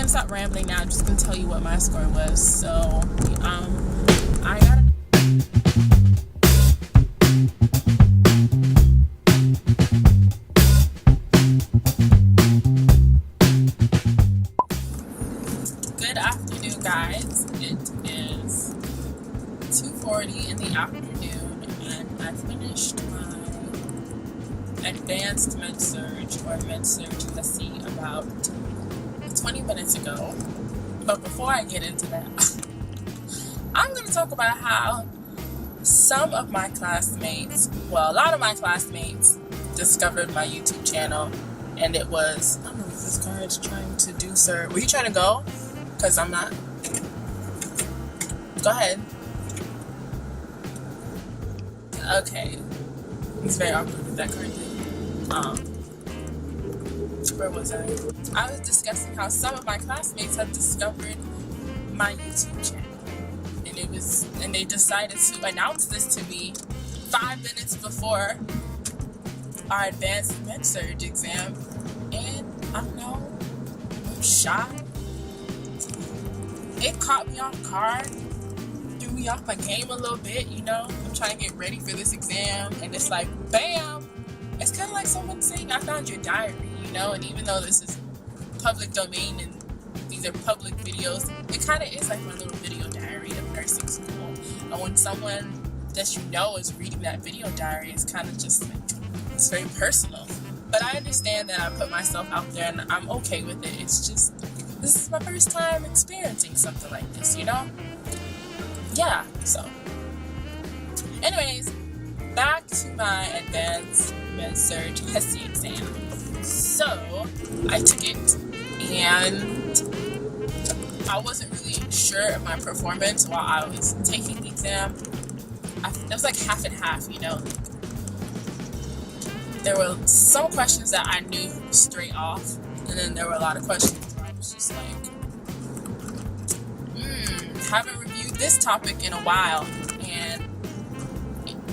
gonna stop rambling now. I'm just gonna tell you what my score was. So, I got Good afternoon, guys. It is 2:40 in the afternoon, and I finished my advanced Med-Surg or Med-Surg HESI about 20 minutes ago. But before I get into that, I'm going to talk about how some of my classmates, well, a lot of my classmates discovered my YouTube channel, and it was, I don't know what this car is trying to do, sir. Were you trying to go? Because I'm not. Go ahead. Okay. It's very awkward with that car thing. Where was I? I was discussing how some of my classmates have discovered my YouTube channel, and they decided to announce this to me 5 minutes before our advanced Med-Surg exam, and I don't know, I'm shocked. It caught me off guard, threw me off my game a little bit, you know. I'm trying to get ready for this exam, and it's like, bam! It's kind of like someone saying, I found your diary, you know. And even though this is public domain and these are public videos, it kind of is like my little video diary of nursing school. And when someone that you know is reading that video diary, it's kind of just like, it's very personal. But I understand that I put myself out there, and I'm okay with it. It's just, this is my first time experiencing something like this, you know? Yeah, so. Anyways, back to my advanced Med-Surg HESI exam. So, I took it, and I wasn't really sure of my performance while I was taking the exam. It was like half and half, you know? There were some questions that I knew straight off, and then there were a lot of questions where I was just like, haven't reviewed this topic in a while, and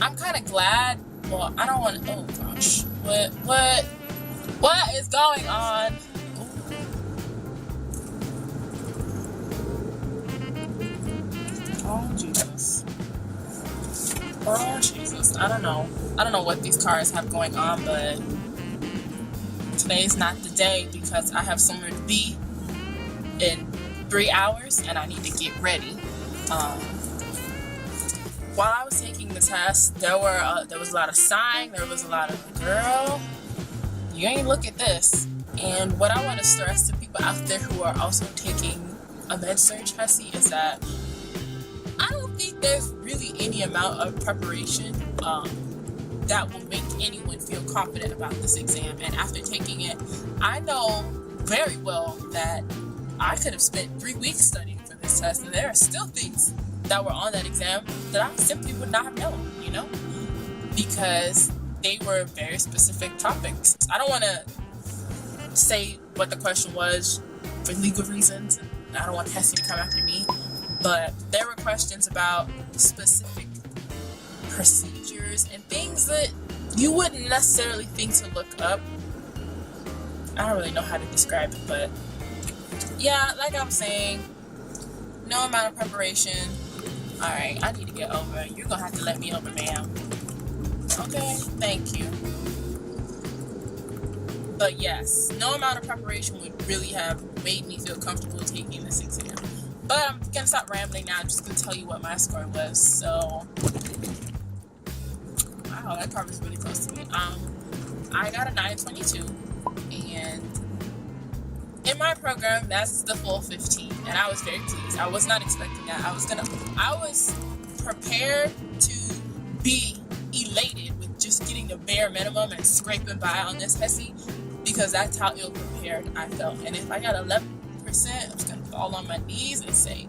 I'm kind of glad. Well, I don't want to. Oh gosh, what is going on? Oh Jesus! Oh Jesus! I don't know what these cars have going on, but today's not the day because I have somewhere to be in 3 hours, and I need to get ready. While I was taking the test, there was a lot of sighing. There was a lot of, girl, you ain't look at this. And what I want to stress to people out there who are also taking a Med-Surg HESI is that I don't think there's really any amount of preparation that will make anyone feel confident about this exam. And after taking it, I know very well that I could have spent 3 weeks studying for this test, and there are still things that were on that exam that I simply would not have known, you know, because they were very specific topics. I don't want to say what the question was for legal reasons, and I don't want HESI to come after me, but there were questions about specific procedures and things that you wouldn't necessarily think to look up. I don't really know how to describe it, but yeah, like I'm saying, no amount of preparation. Alright, I need to get over it. You're gonna have to let me over, ma'am. Okay, thank you. But yes, no amount of preparation would really have made me feel comfortable taking this exam. But I'm gonna stop rambling now. I'm just gonna tell you what my score was. So, wow, that car was really close to me. I got a 922, and in my program, that's the full 15, and I was very pleased. I was not expecting that. I was prepared to be elated with just getting the bare minimum and scraping by on this HESI, because that's how ill prepared I felt. And if I got 11%, I was going to fall on my knees and say,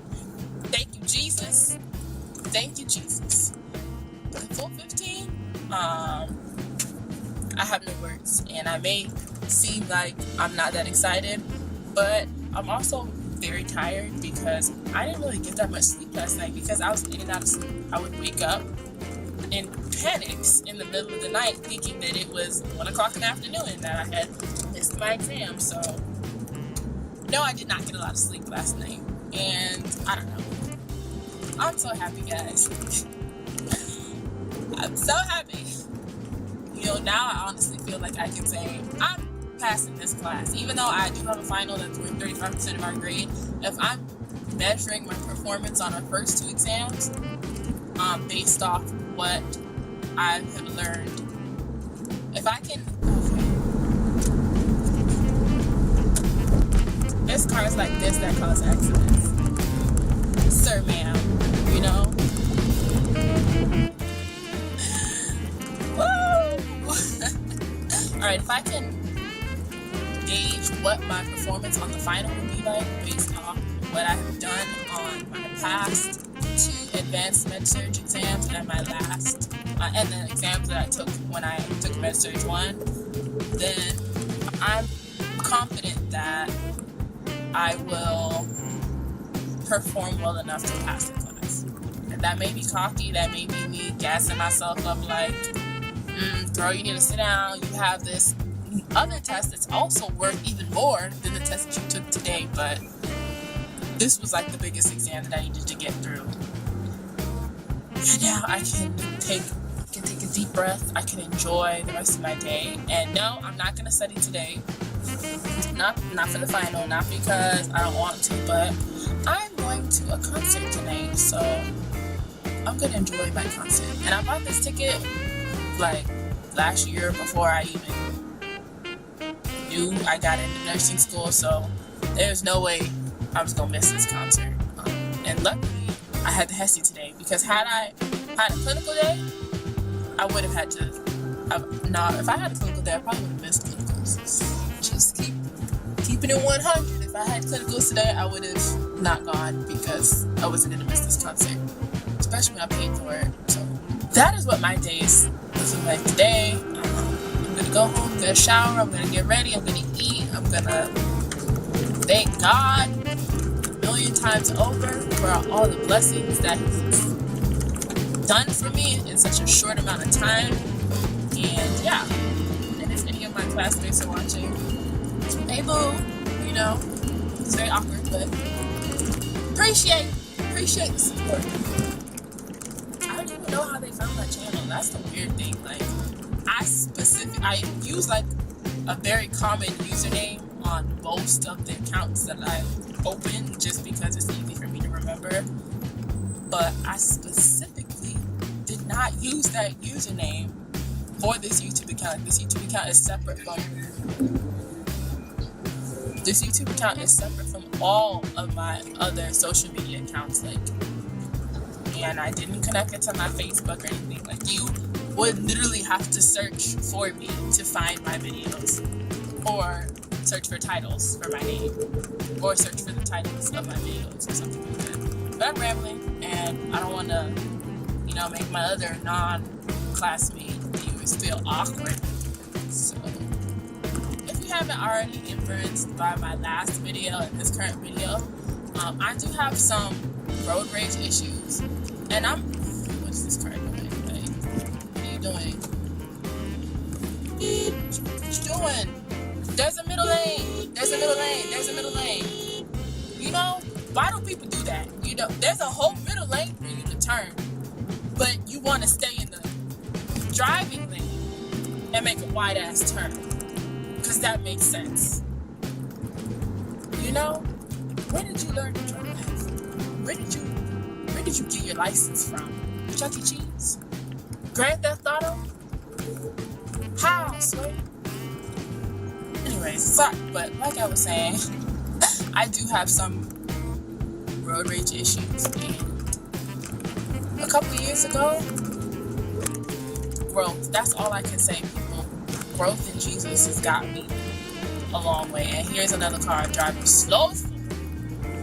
thank you, Jesus. Thank you, Jesus. But the full 15, I have no words, and I may seem like I'm not that excited, but I'm also very tired because I didn't really get that much sleep last night because I was in and out of sleep. I would wake up in panics in the middle of the night thinking that it was 1 o'clock in the afternoon and that I had missed my exam. So No, I did not get a lot of sleep last night. And I don't know. I'm so happy, guys. I'm so happy. You know, now I honestly feel like I can say I'm passing this class. Even though I do have a final that's worth 35% of our grade, if I'm measuring my performance on our first 2 exams, based off what I have learned, if I can... It's cars like this that cause accidents. Sir, ma'am, you know? Woo! Alright, if I can gauge what my performance on the final would be like based off what I have done on my past 2 advanced Med-Surg exams and my last, and the exams that I took when I took Med-Surg 1, then I'm confident that I will perform well enough to pass the class. And that may be cocky, that may be me gassing myself up like, girl, you need to sit down, you have this other test that's also worth even more than the test that you took today, but this was like the biggest exam that I needed to get through. And now I can take a deep breath, I can enjoy the rest of my day, and no, I'm not going to study today. Not for the final, not because I don't want to, but I'm going to a concert tonight, so I'm going to enjoy my concert. And I bought this ticket like last year before I even knew I got into nursing school, so there's no way I was going to miss this concert. And luckily, I had the HESI today, because had I had a clinical day, I would have had to if I had a clinical day, I probably would have missed clinicals. Just keeping it 100. If I had clinicals today, I would have not gone because I wasn't going to miss this concert, especially when I paid for it. So that is what my day is looking like today. I'm going to go home, I'm going to shower, I'm going to get ready, I'm going to eat, I'm going to thank God a million times over for all the blessings that He's done for me in such a short amount of time. And yeah, and if any of my classmates are watching, hey boo, you know, it's very awkward, but appreciate the support. I don't even know how they found my channel. That's the weird thing. Like, I use like a very common username on most of the accounts that I open, just because it's easy for me to remember. But I specifically did not use that username for this YouTube account. This YouTube account is separate from all of my other social media accounts, and I didn't connect it to my Facebook or anything. Like, you would literally have to search for me to find my videos, or search for titles for my name, or search for the titles of my videos or something like that. But I'm rambling, and I don't want to, make my other non-classmate viewers feel awkward. So if you haven't already influenced by my last video and this current video, I do have some road rage issues, and what's this car doing? Like, what are you doing? What you doing? There's a middle lane. There's a middle lane. Why do people do that? There's a whole middle lane for you to turn, but you want to stay in the driving lane and make a wide ass turn, because that makes sense. Where did you learn to drive? Where did you get your license from? Chuck E. Cheese? Grand Theft Auto? How, swear? Anyways, sorry, but like I was saying, I do have some road rage issues, and a couple years ago, growth, that's all I can say, people. Growth in Jesus has got me a long way. And here's another car driving slow.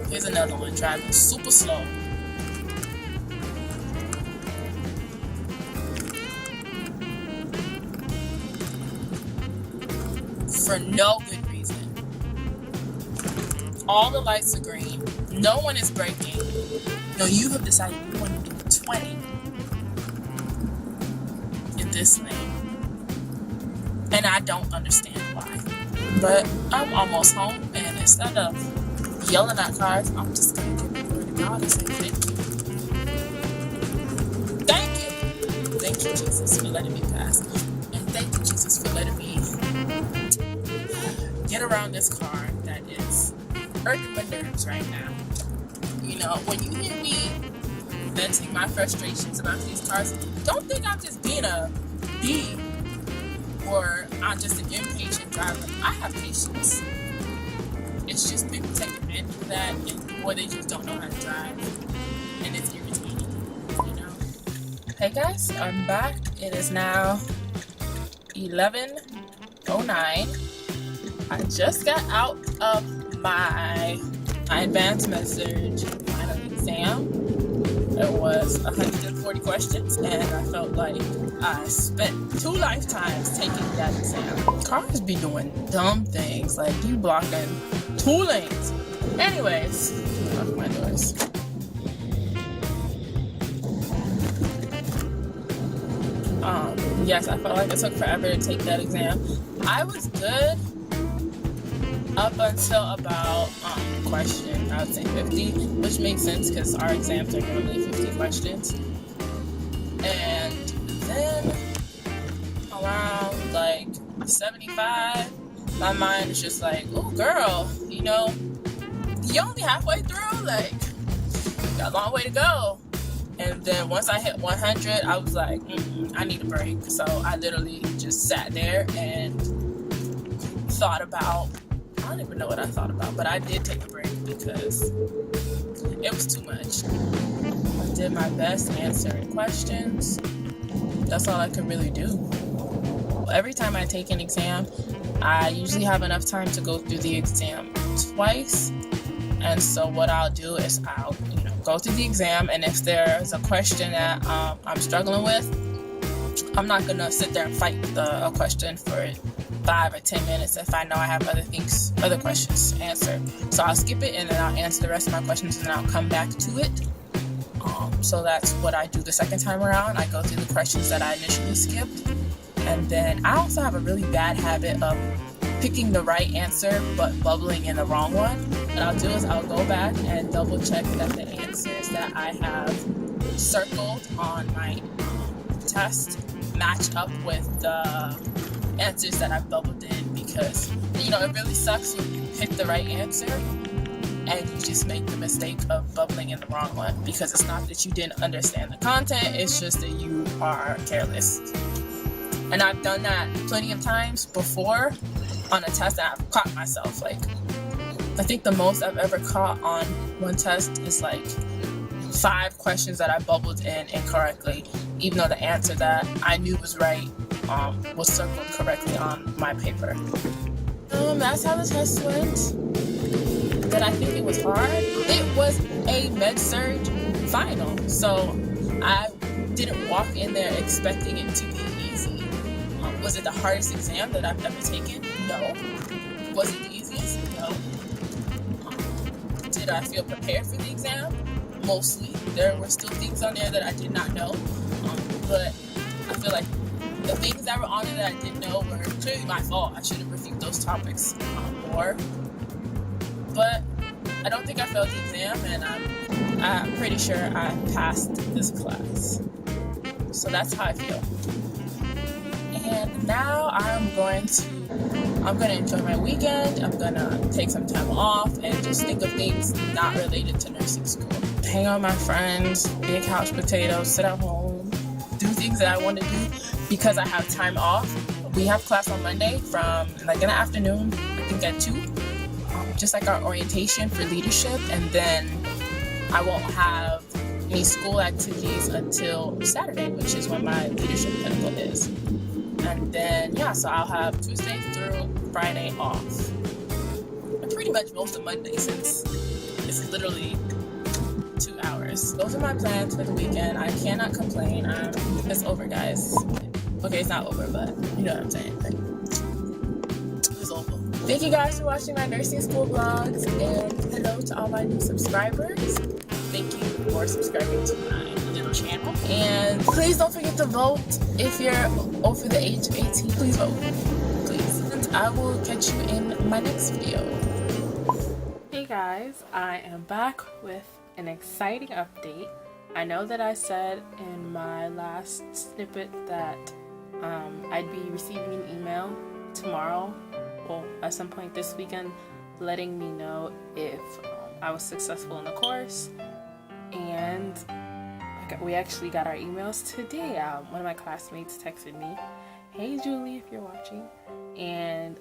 Here's another one driving super slow. For no good reason. All the lights are green. No one is braking. No, you have decided you want to do 20 in this lane. And I don't understand why. But I'm almost home, and instead of yelling at cars, I'm just gonna give the word of God and say thank you. Thank you. Thank you, Jesus, for letting me pass. And thank you, Jesus, for letting me get around this car that is hurting my nerves right now. You know, when you hear me venting my frustrations about these cars, don't think I'm just being a bee or I'm just an impatient driver. I have patience. It's just people take advantage of that, or they just don't know how to drive, and it's irritating, you know. Hey guys, I'm back. It is now 11:09. I just got out of my advanced Med-Surg final exam. It was 140 questions, and I felt like I spent 2 lifetimes taking that exam. Cars be doing dumb things, like you blocking 2 lanes. Anyways, off my doors. Yes, I felt like it took forever to take that exam. I was good up until about question, I would say 50, which makes sense because our exams are normally 50 questions. And then around like 75, my mind is just like, oh girl, you know, you're only halfway through, like, you got a long way to go. And then once I hit 100, I was like, I need a break. So I literally just sat there and thought about, I don't even know what I thought about, but I did take a break because it was too much. I did my best answering questions. That's all I could really do. Every time I take an exam, I usually have enough time to go through the exam twice. And so what I'll do is I'll, go through the exam, and if there's a question that I'm struggling with, I'm not gonna sit there and fight a question for 5 or 10 minutes if I know I have other questions to answer. So I'll skip it, and then I'll answer the rest of my questions, and then I'll come back to it. So that's what I do the second time around. I go through the questions that I initially skipped, and then I also have a really bad habit of picking the right answer but bubbling in the wrong one. What I'll do is I'll go back and double check that the answers that I have circled on my test match up with the answers that I've bubbled in, because it really sucks when you pick the right answer and you just make the mistake of bubbling in the wrong one, because it's not that you didn't understand the content, it's just that you are careless. And I've done that plenty of times before on a test, and I've caught myself. Like, I think the most I've ever caught on one test is like 5 questions that I bubbled in incorrectly, even though the answer that I knew was right was circled correctly on my paper. That's how the test went. Did I think it was hard? It was a Med-Surg final, so I didn't walk in there expecting it to be easy. Was it the hardest exam that I've ever taken? No. Was it the easiest? No. Did I feel prepared for the exam? Mostly. There were still things on there that I did not know, but I feel like the things that were on there that I didn't know were clearly my fault. I should have reviewed those topics more. But I don't think I failed the exam, and I'm pretty sure I passed this class. So that's how I feel. And now I'm going to enjoy my weekend. I'm gonna take some time off and just think of things not related to nursing school. Hang out with my friends, be a couch potato, sit at home, do things that I want to do because I have time off. We have class on Monday from like in the afternoon, I think at 2, just like our orientation for leadership, and then I won't have any school activities until Saturday, which is when my leadership clinical is. And then, so I'll have Tuesday through Friday off. And pretty much most of Monday, since it's literally 2 hours. Those are my plans for the weekend. I cannot complain. It's over, guys. Okay, it's not over, but you know what I'm saying. Like, it's over. Thank you guys for watching my nursing school vlogs, and hello to all my new subscribers. Thank you for subscribing to my little channel. And please don't forget to vote. If you're over the age of 18, please vote. Please. And I will catch you in my next video. Hey guys. guys, I am back with an exciting update. I know that I said in my last snippet that I'd be receiving an email tomorrow, well, at some point this weekend, letting me know if I was successful in the course. And we actually got our emails today. One of my classmates texted me, "Hey Julie, if you're watching," and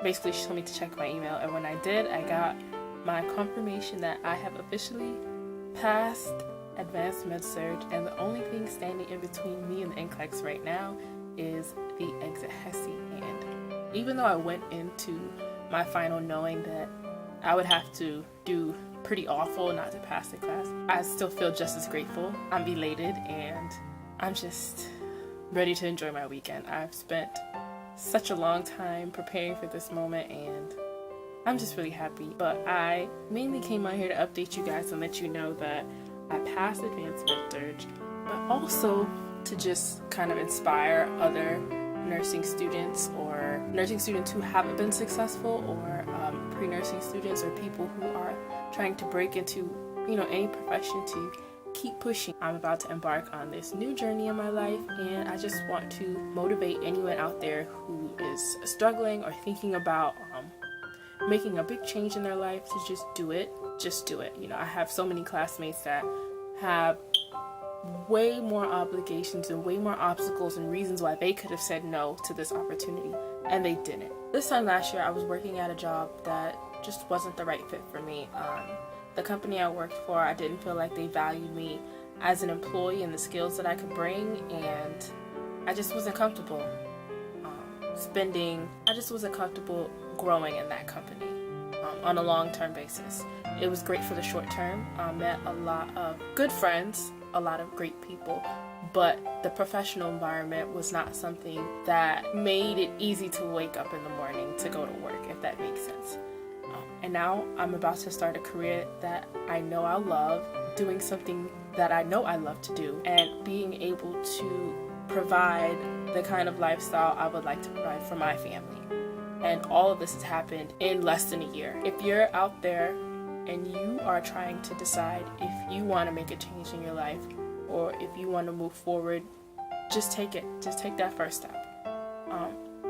basically she told me to check my email, and when I did, I got my confirmation that I have officially passed advanced Med-Surg, and the only thing standing in between me and the NCLEX right now is the exit HESI. And even though I went into my final knowing that I would have to do pretty awful not to pass the class, I still feel just as grateful. I'm elated, and I'm just ready to enjoy my weekend. I've spent such a long time preparing for this moment, and I'm just really happy. But I mainly came out here to update you guys and let you know that I passed advanced Med-Surg, but also to just kind of inspire other nursing students, or nursing students who haven't been successful, or pre-nursing students, or people who are trying to break into, any profession, to keep pushing. I'm about to embark on this new journey in my life, and I just want to motivate anyone out there who is struggling or thinking about making a big change in their life to just do it. Just do it. I have so many classmates that have way more obligations and way more obstacles and reasons why they could have said no to this opportunity, and they didn't. This time last year, I was working at a job that just wasn't the right fit for me. The company I worked for, I didn't feel like they valued me as an employee and the skills that I could bring, and I just wasn't comfortable I just wasn't comfortable growing in that company on a long-term basis. It was great for the short term. I met a lot of good friends, a lot of great people, but the professional environment was not something that made it easy to wake up in the morning to go to work, if that makes sense. And now I'm about to start a career that I know I love, doing something that I know I love to do, and being able to provide the kind of lifestyle I would like to provide for my family. And all of this has happened in less than a year. If you're out there and you are trying to decide if you want to make a change in your life, or if you want to move forward, just take it. Just take that first step.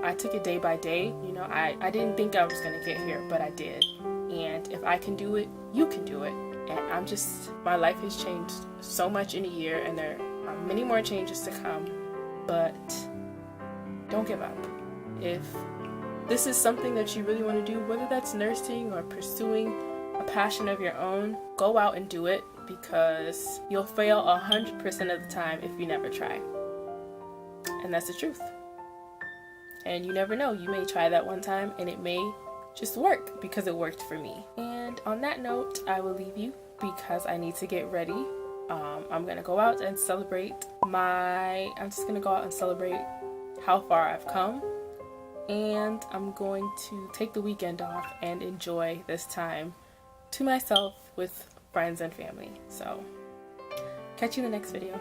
I took it day by day. I didn't think I was going to get here, but I did. And if I can do it, you can do it. And my life has changed so much in a year, and there are many more changes to come. But don't give up. If this is something that you really want to do, whether that's nursing or pursuing a passion of your own, go out and do it, because you'll fail 100% of the time if you never try. And that's the truth. And you never know, you may try that one time and it may just work because it worked for me. And on that note, I will leave you because I need to get ready. I'm gonna go out and celebrate how far I've come, and I'm going to take the weekend off and enjoy this time to myself with friends and family. So catch you in the next video.